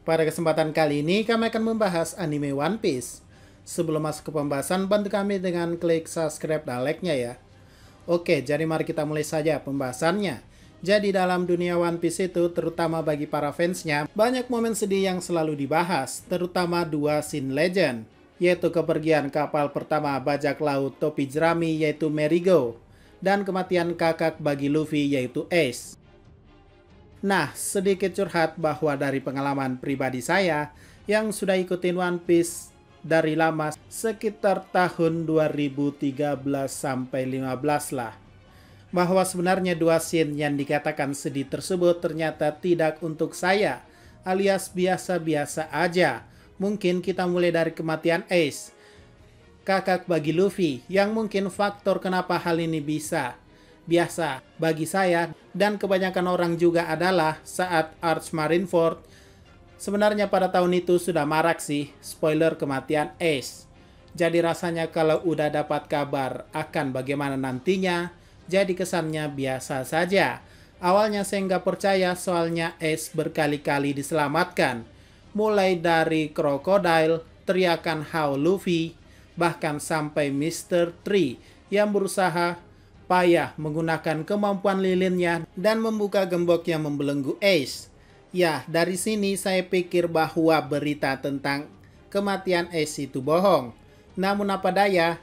Pada kesempatan kali ini kami akan membahas anime One Piece. Sebelum masuk ke pembahasan, bantu kami dengan klik subscribe dan like-nya ya. Oke, jadi mari kita mulai saja pembahasannya. Jadi dalam dunia One Piece itu, terutama bagi para fansnya, banyak momen sedih yang selalu dibahas, terutama dua scene legend, yaitu kepergian kapal pertama bajak laut topi jerami yaitu Merigo, dan kematian kakak bagi Luffy yaitu Ace. Nah, sedikit curhat bahwa dari pengalaman pribadi saya yang sudah ikutin One Piece dari lama sekitar tahun 2013 sampai 15 lah. Bahwa sebenarnya dua scene yang dikatakan sedih tersebut ternyata tidak untuk saya, alias biasa-biasa aja. Mungkin kita mulai dari kematian Ace, kakak bagi Luffy, yang mungkin faktor kenapa hal ini bisa biasa bagi saya dan kebanyakan orang juga adalah saat Arch Marineford. Sebenarnya pada tahun itu sudah marak sih spoiler kematian Ace. Jadi rasanya kalau udah dapat kabar akan bagaimana nantinya, jadi kesannya biasa saja. Awalnya saya nggak percaya soalnya Ace berkali-kali diselamatkan. Mulai dari Crocodile, teriakan How Luffy, bahkan sampai Mr. Tree yang berusaha payah menggunakan kemampuan lilinnya dan membuka gembok yang membelenggu Ace. Ya, dari sini saya pikir bahwa berita tentang kematian Ace itu bohong. Namun apa daya,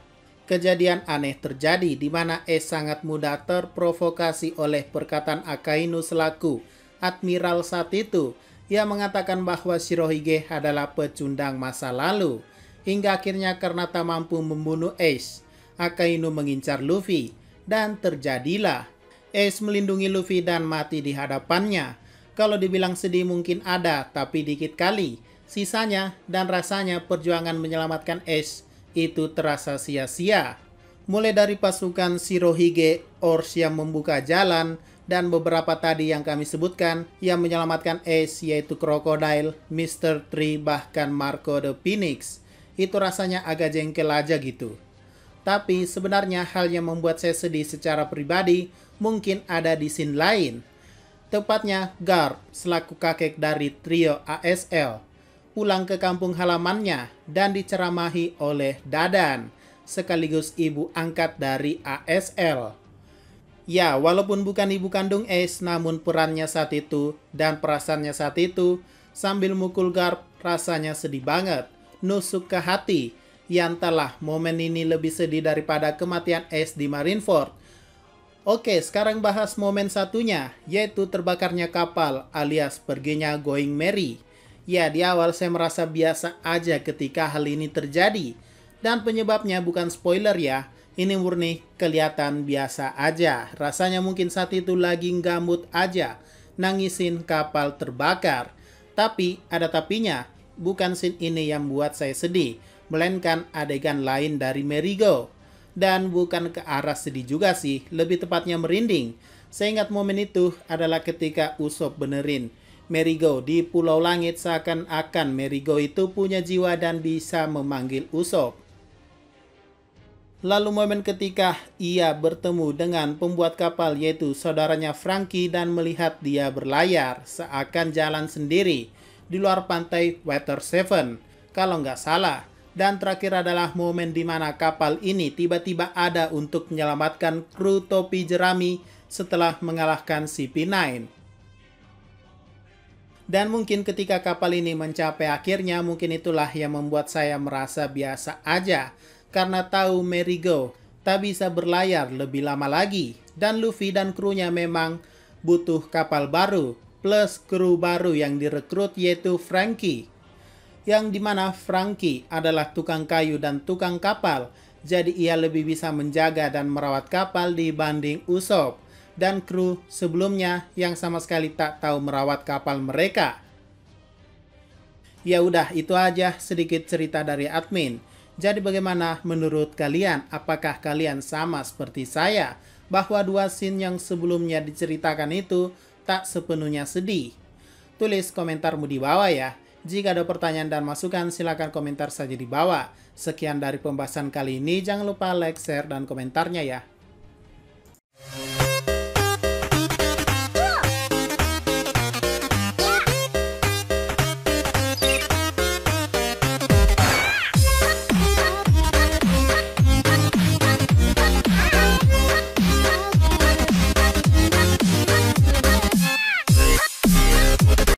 kejadian aneh terjadi di mana Ace sangat mudah terprovokasi oleh perkataan Akainu selaku Admiral saat itu, yang mengatakan bahwa Shirohige adalah pecundang masa lalu. Hingga akhirnya karena tak mampu membunuh Ace, Akainu mengincar Luffy. Dan terjadilah Ace melindungi Luffy dan mati di hadapannya. Kalau dibilang sedih mungkin ada, tapi dikit kali sisanya, dan rasanya perjuangan menyelamatkan Ace itu terasa sia-sia. Mulai dari pasukan Shirohige, Oars yang membuka jalan, dan beberapa tadi yang kami sebutkan yang menyelamatkan Ace yaitu Crocodile, Mr. Tree, bahkan Marco the Phoenix. Itu rasanya agak jengkel aja gitu. Tapi sebenarnya hal yang membuat saya sedih secara pribadi mungkin ada di scene lain. Tepatnya Garp selaku kakek dari trio ASL pulang ke kampung halamannya dan diceramahi oleh Dadan sekaligus ibu angkat dari ASL. Ya, walaupun bukan ibu kandung Ace, namun perannya saat itu dan perasaannya saat itu sambil mukul Garp rasanya sedih banget, nusuk ke hati. Ya entahlah, momen ini lebih sedih daripada kematian Ace di Marineford. Oke, sekarang bahas momen satunya, yaitu terbakarnya kapal alias perginya Going Merry. Ya, di awal saya merasa biasa aja ketika hal ini terjadi. Dan penyebabnya bukan spoiler ya, ini murni kelihatan biasa aja. Rasanya mungkin saat itu lagi gamut aja, nangisin kapal terbakar. Tapi, ada tapinya, bukan scene ini yang buat saya sedih, melainkan adegan lain dari Merigo. Dan bukan ke arah sedih juga sih, lebih tepatnya merinding. Saya ingat momen itu adalah ketika Usopp benerin Merigo di Pulau Langit, seakan-akan Merigo itu punya jiwa dan bisa memanggil Usopp. Lalu momen ketika ia bertemu dengan pembuat kapal yaitu saudaranya Franky dan melihat dia berlayar seakan jalan sendiri di luar pantai Water 7 kalau nggak salah. Dan terakhir adalah momen di mana kapal ini tiba-tiba ada untuk menyelamatkan kru topi jerami setelah mengalahkan CP9. Dan mungkin ketika kapal ini mencapai akhirnya, mungkin itulah yang membuat saya merasa biasa aja. Karena tahu Merigo tak bisa berlayar lebih lama lagi. Dan Luffy dan krunya memang butuh kapal baru. Plus kru baru yang direkrut yaitu Franky. Yang dimana Franky adalah tukang kayu dan tukang kapal. Jadi ia lebih bisa menjaga dan merawat kapal dibanding Usopp dan kru sebelumnya yang sama sekali tak tahu merawat kapal mereka. Ya udah, itu aja sedikit cerita dari admin. Jadi bagaimana menurut kalian? Apakah kalian sama seperti saya bahwa dua scene yang sebelumnya diceritakan itu tak sepenuhnya sedih? Tulis komentarmu di bawah ya. Jika ada pertanyaan dan masukan, silakan komentar saja di bawah. Sekian dari pembahasan kali ini. Jangan lupa like, share, dan komentarnya ya.